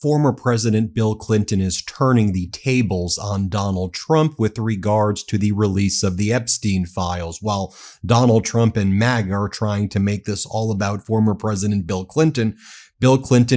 former President Bill Clinton is turning the tables on Donald Trump with regards to the release of the Epstein files. While Donald Trump and MAGA are trying to make this all about former President Bill Clinton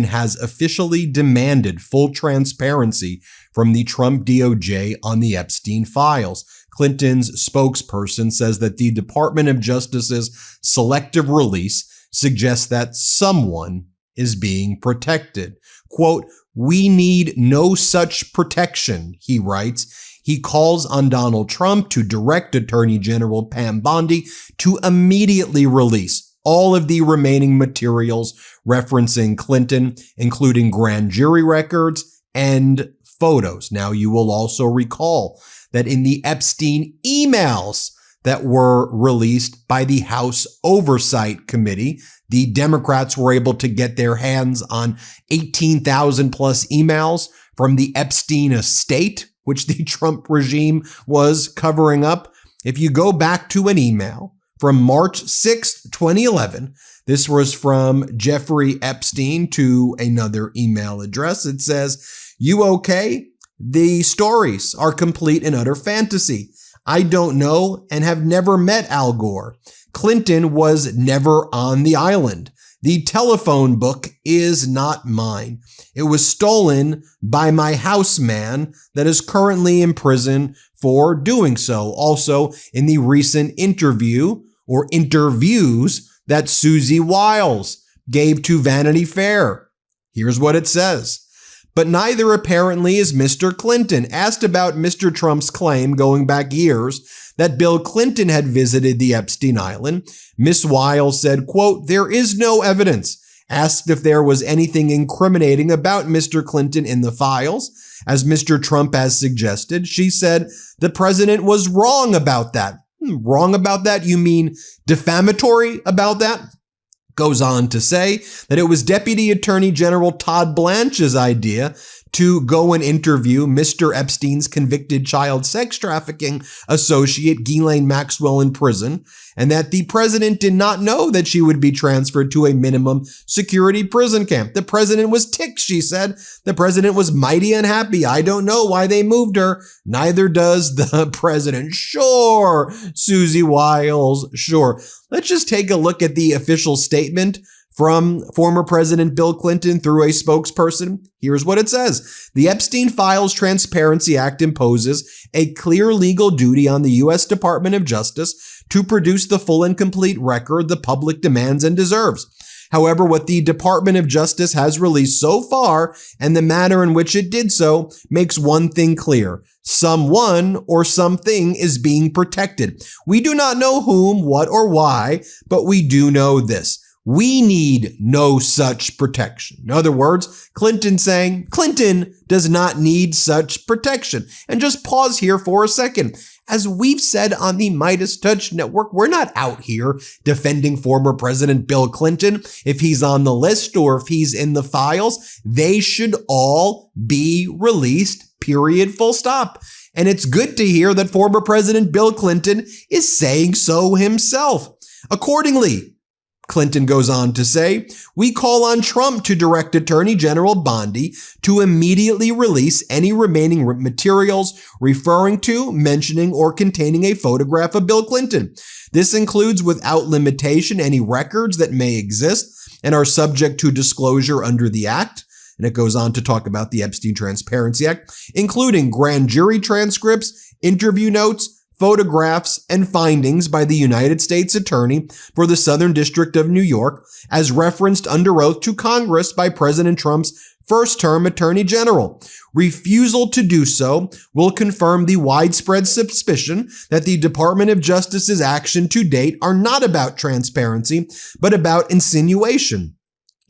has officially demanded full transparency from the Trump DOJ on the Epstein files. Clinton's spokesperson says that the Department of Justice's selective release suggests that someone is being protected. Quote, "We need no such protection," he writes. He calls on Donald Trump to direct Attorney General Pam Bondi to immediately release all of the remaining materials referencing Clinton, including grand jury records and photos. Now, you will also recall that in the Epstein emails that were released by the House Oversight Committee, the Democrats were able to get their hands on 18,000 plus emails from the Epstein estate, which the Trump regime was covering up. If you go back to an email from March 6th, 2011, this was from Jeffrey Epstein to another email address. It says, "You okay? The stories are complete and utter fantasy. I don't know and have never met Al Gore. Clinton was never on the island. The telephone book is not mine. It was stolen by my houseman that is currently in prison for doing so." Also, in the recent interviews that Susie Wiles gave to Vanity Fair. Here's what it says. But neither apparently is Mr. Clinton. Asked about Mr. Trump's claim going back years that Bill Clinton had visited the Epstein Island, Ms. Wiles said, quote, "There is no evidence." Asked if there was anything incriminating about Mr. Clinton in the files, as Mr. Trump has suggested, she said, "The president was wrong about that." Wrong about that? You mean defamatory about that? Goes on to say that it was Deputy Attorney General Todd Blanche's idea to go and interview Mr. Epstein's convicted child sex trafficking associate Ghislaine Maxwell in prison, and that the president did not know that she would be transferred to a minimum security prison camp. The president was ticked, she said. The president was mighty unhappy. I don't know why they moved her. Neither does the president. Sure, Susie Wiles, sure. Let's just take a look at the official statement from former President Bill Clinton through a spokesperson. Here's what it says. The Epstein Files Transparency Act imposes a clear legal duty on the U.S. Department of Justice to produce the full and complete record the public demands and deserves. However, what the Department of Justice has released so far and the manner in which it did so makes one thing clear. Someone or something is being protected. We do not know whom, what, or why, but we do know this. We need no such protection. In other words, Clinton saying Clinton does not need such protection. And just pause here for a second. As we've said on the MeidasTouch network, we're not out here defending former President Bill Clinton. If he's on the list or if he's in the files, they should all be released, period, full stop. And it's good to hear that former President Bill Clinton is saying so himself. Accordingly, Clinton goes on to say, "We call on Trump to direct Attorney General Bondi to immediately release any remaining materials referring to, mentioning, or containing a photograph of Bill Clinton. This includes without limitation any records that may exist and are subject to disclosure under the Act." And it goes on to talk about the Epstein Transparency Act, including grand jury transcripts, interview notes, photographs, and findings by the United States Attorney for the Southern District of New York, as referenced under oath to Congress by President Trump's first-term Attorney General. Refusal to do so will confirm the widespread suspicion that the Department of Justice's action to date are not about transparency, but about insinuation,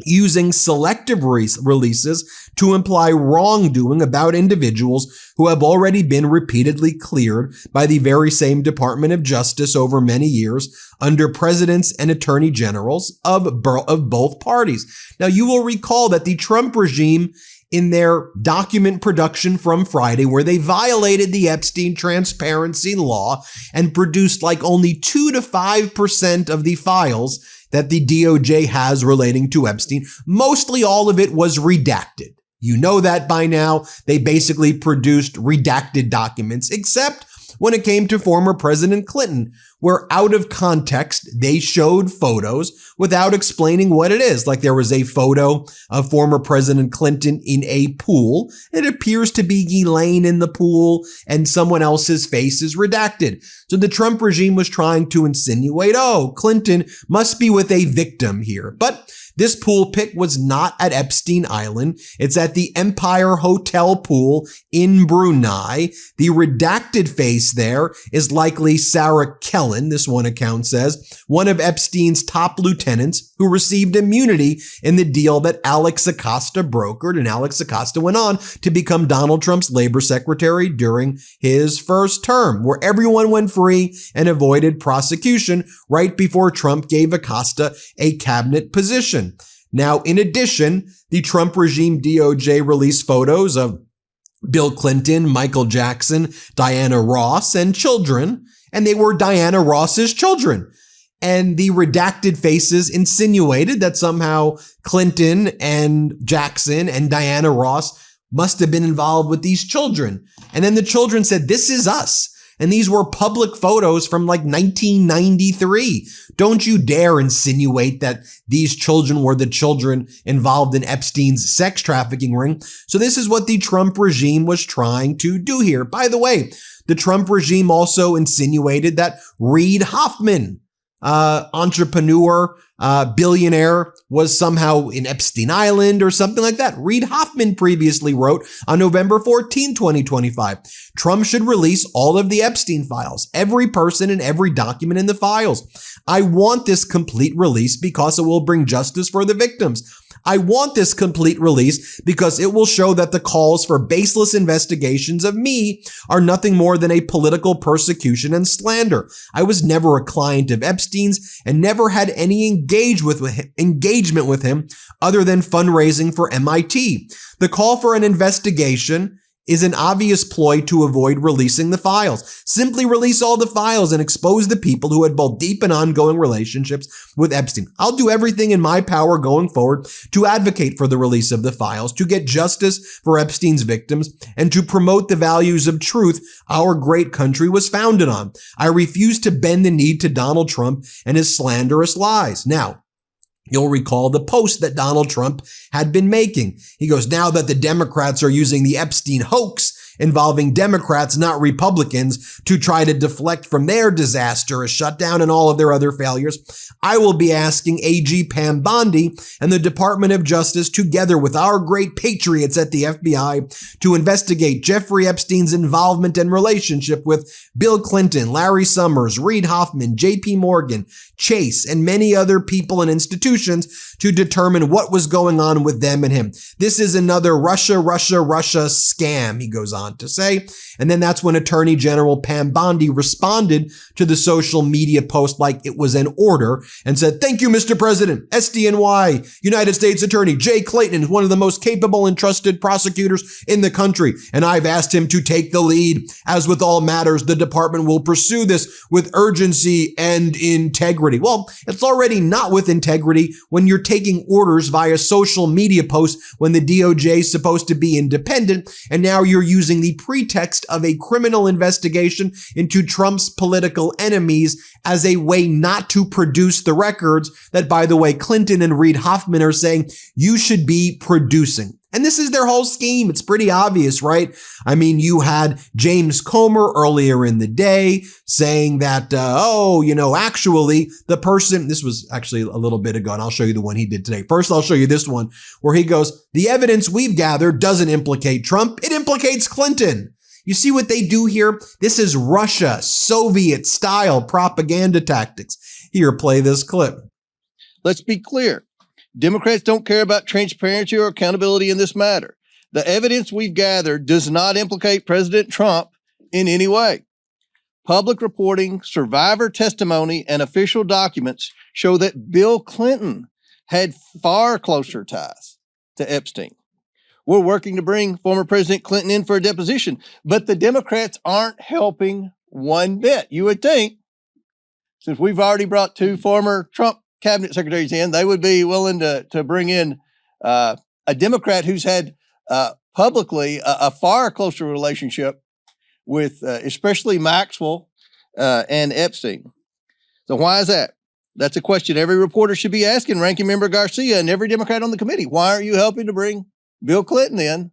using selective releases to imply wrongdoing about individuals who have already been repeatedly cleared by the very same Department of Justice over many years under presidents and attorney generals of both parties. Now, you will recall that the Trump regime, in their document production from Friday, where they violated the Epstein transparency law and produced like only 2 to 5% of the files that the DOJ has relating to Epstein, mostly all of it was redacted. You know that by now. They basically produced redacted documents, except when it came to former President Clinton, where out of context, they showed photos without explaining what it is. Like there was a photo of former President Clinton in a pool. It appears to be Ghislaine in the pool and someone else's face is redacted. So the Trump regime was trying to insinuate, oh, Clinton must be with a victim here. But this pool pic was not at Epstein Island. It's at the Empire Hotel pool in Brunei. The redacted face there is likely Sarah Kellen, this one account says, one of Epstein's top lieutenants who received immunity in the deal that Alex Acosta brokered. And Alex Acosta went on to become Donald Trump's labor secretary during his first term, where everyone went free and avoided prosecution right before Trump gave Acosta a cabinet position. Now, in addition, the Trump regime DOJ released photos of Bill Clinton, Michael Jackson, Diana Ross, and children, and they were Diana Ross's children. And the redacted faces insinuated that somehow Clinton and Jackson and Diana Ross must have been involved with these children. And then the children said, this is us. And these were public photos from like 1993. Don't you dare insinuate that these children were the children involved in Epstein's sex trafficking ring. So this is what the Trump regime was trying to do here. By the way, the Trump regime also insinuated that Reid Hoffman, entrepreneur, billionaire, was somehow in Epstein Island or something like that. Reid Hoffman previously wrote on November 14, 2025, Trump should release all of the Epstein files, every person and every document in the files. I want this complete release because it will bring justice for the victims. I want this complete release because it will show that the calls for baseless investigations of me are nothing more than a political persecution and slander. I was never a client of Epstein's and never had any engagement with him other than fundraising for MIT. The call for an investigation is an obvious ploy to avoid releasing the files. Simply release all the files and expose the people who had both deep and ongoing relationships with Epstein. I'll do everything in my power going forward to advocate for the release of the files, to get justice for Epstein's victims, and to promote the values of truth our great country was founded on. I refuse to bend the knee to Donald Trump and his slanderous lies. Now, you'll recall the post that Donald Trump had been making. He goes, now that the Democrats are using the Epstein hoax involving Democrats, not Republicans, to try to deflect from their disastrous shutdown and all of their other failures, I will be asking AG Pam Bondi and the Department of Justice, together with our great patriots at the FBI, to investigate Jeffrey Epstein's involvement and relationship with Bill Clinton, Larry Summers, Reid Hoffman, JP Morgan, Chase, and many other people and institutions to determine what was going on with them and him. This is another Russia scam, he goes on to say. And then that's when Attorney General Pam Bondi responded to the social media post like it was an order and said, thank you, Mr. President. SDNY, United States Attorney Jay Clayton is one of the most capable and trusted prosecutors in the country, and I've asked him to take the lead. As with all matters, the department will pursue this with urgency and integrity. Well, it's already not with integrity when you're taking orders via social media posts when the DOJ is supposed to be independent, and now you're using the pretext of a criminal investigation into Trump's political enemies as a way not to produce the records that, by the way, Clinton and Reid Hoffman are saying you should be producing. And this is their whole scheme. It's pretty obvious, right? I mean, you had James Comer earlier in the day saying that, actually the person, this was actually a little bit ago, and I'll show you the one he did today. First, I'll show you this one where he goes, the evidence we've gathered doesn't implicate Trump. It implicates Clinton. You see what they do here? This is Russia, Soviet-style propaganda tactics. Here, play this clip. Let's be clear. Democrats don't care about transparency or accountability in this matter. The evidence we've gathered does not implicate President Trump in any way. Public reporting, survivor testimony, and official documents show that Bill Clinton had far closer ties to Epstein. We're working to bring former President Clinton in for a deposition, but the Democrats aren't helping one bit. You would think, since we've already brought two former Trump cabinet secretaries in, they would be willing to bring in a Democrat who's had publicly a far closer relationship with especially Maxwell and Epstein. So why is that? That's a question every reporter should be asking Ranking Member Garcia and every Democrat on the committee. Why aren't you helping to bring Bill Clinton in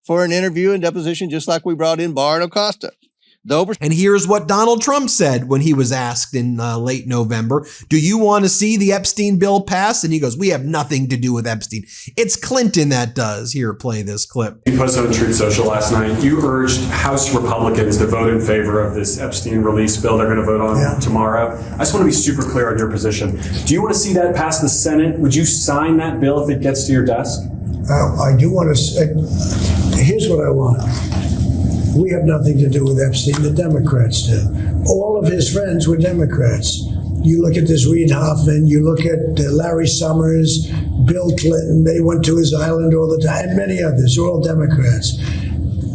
for an interview and deposition just like we brought in Barr and Acosta? And here's what Donald Trump said when he was asked in late November, do you want to see the Epstein bill pass? And he goes, we have nothing to do with Epstein. It's Clinton that does. Here, play this clip. You posted on Truth Social last night. You urged House Republicans to vote in favor of this Epstein release bill they're going to vote on tomorrow. I just want to be super clear on your position. Do you want to see that pass the Senate? Would you sign that bill if it gets to your desk? I do want to. Here's what I want. We have nothing to do with Epstein. The Democrats do. All of his friends were Democrats. You look at this Reid Hoffman, you look at Larry Summers, Bill Clinton, they went to his island all the time, and many others, all Democrats.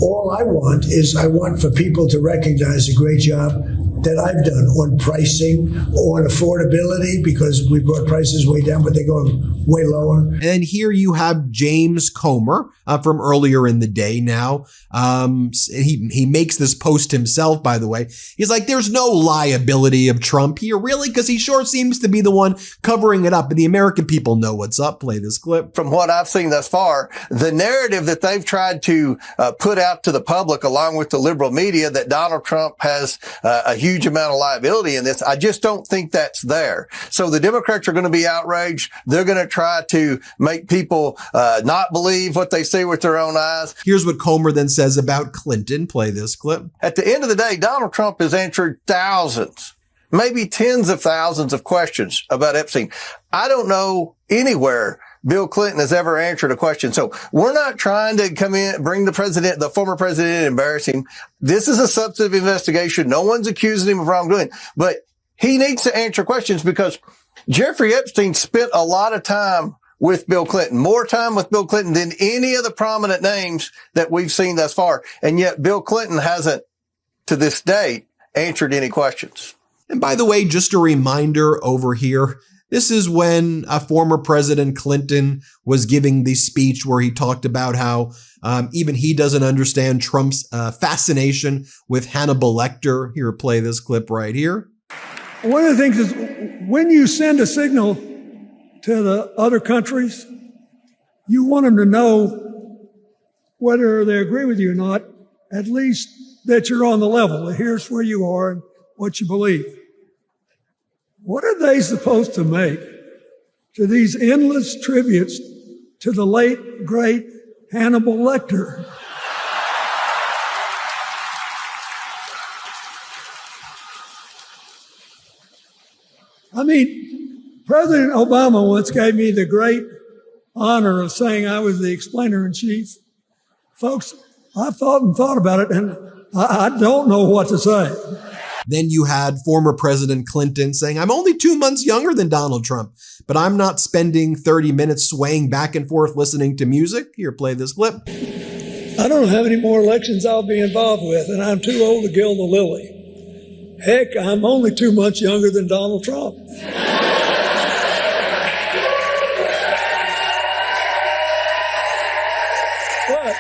All I want for people to recognize the great job that I've done on pricing, on affordability, because we brought prices way down, but they're going way lower. And here you have James Comer from earlier in the day now. He makes this post himself, by the way. He's like, there's no liability of Trump here, really, because he sure seems to be the one covering it up. And the American people know what's up. Play this clip. From what I've seen thus far, the narrative that they've tried to put out to the public, along with the liberal media, that Donald Trump has a huge amount of liability in this, I just don't think that's there. So the Democrats are going to be outraged. They're going to try to make people not believe what they see with their own eyes. Here's what Comer then says about Clinton. Play this clip. At the end of the day, Donald Trump has answered thousands, maybe tens of thousands of questions about Epstein. I don't know anywhere Bill Clinton has ever answered a question. So we're not trying to come in, bring the former president in and embarrass him. This is a substantive investigation. No one's accusing him of wrongdoing, but he needs to answer questions because Jeffrey Epstein spent a lot of time with Bill Clinton, more time with Bill Clinton than any of the prominent names that we've seen thus far. And yet Bill Clinton hasn't, to this date, answered any questions. And by the way, just a reminder over here, this is when former President Clinton was giving the speech where he talked about how even he doesn't understand Trump's fascination with Hannibal Lecter. Here, play this clip right here. One of the things is when you send a signal to the other countries, you want them to know whether they agree with you or not, at least that you're on the level. Here's where you are and what you believe. What are they supposed to make to these endless tributes to the late, great Hannibal Lecter? I mean, President Obama once gave me the great honor of saying I was the explainer-in-chief. Folks, I've thought about it, and I don't know what to say. Then you had former President Clinton saying, I'm only 2 months younger than Donald Trump, but I'm not spending 30 minutes swaying back and forth listening to music. Here, play this clip. I don't know how many more elections I'll be involved with, and I'm too old to gild the lily. Heck, I'm only 2 months younger than Donald Trump. But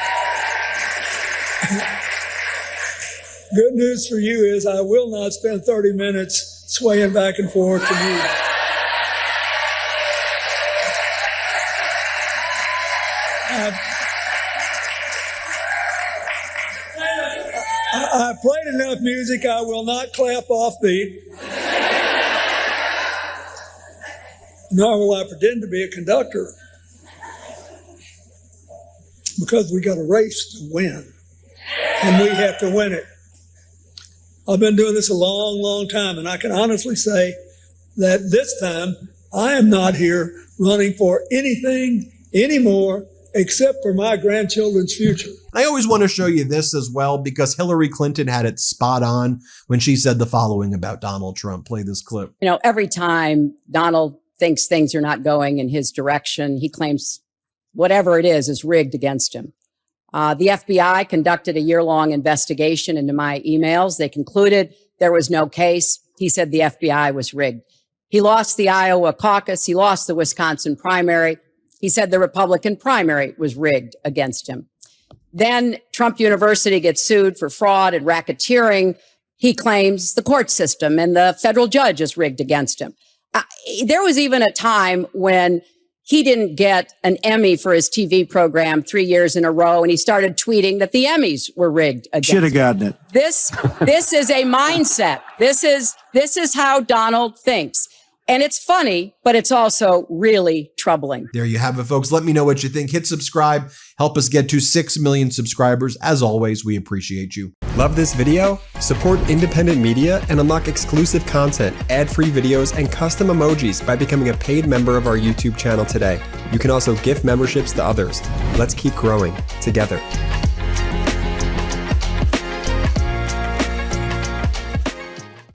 good news for you is I will not spend 30 minutes swaying back and forth to music. I played enough music, I will not clap off beat. Nor will I pretend to be a conductor. Because we got a race to win. And we have to win it. I've been doing this a long, long time, and I can honestly say that this time I am not here running for anything anymore except for my grandchildren's future. I always want to show you this as well because Hillary Clinton had it spot on when she said the following about Donald Trump. Play this clip. You know, every time Donald thinks things are not going in his direction, he claims whatever it is rigged against him. The FBI conducted a year-long investigation into my emails. They concluded there was no case. He said the FBI was rigged. He lost the Iowa caucus. He lost the Wisconsin primary. He said the Republican primary was rigged against him. Then Trump University gets sued for fraud and racketeering. He claims the court system and the federal judge is rigged against him. There was even a time when he didn't get an Emmy for his TV program 3 years in a row, and he started tweeting that the Emmys were rigged against him. Should have gotten it. This is a mindset. This is how Donald thinks. And it's funny, but it's also really troubling. There you have it, folks. Let me know what you think. Hit subscribe. Help us get to 6 million subscribers. As always, we appreciate you. Love this video? Support independent media and unlock exclusive content, ad-free videos, and custom emojis by becoming a paid member of our YouTube channel today. You can also gift memberships to others. Let's keep growing together.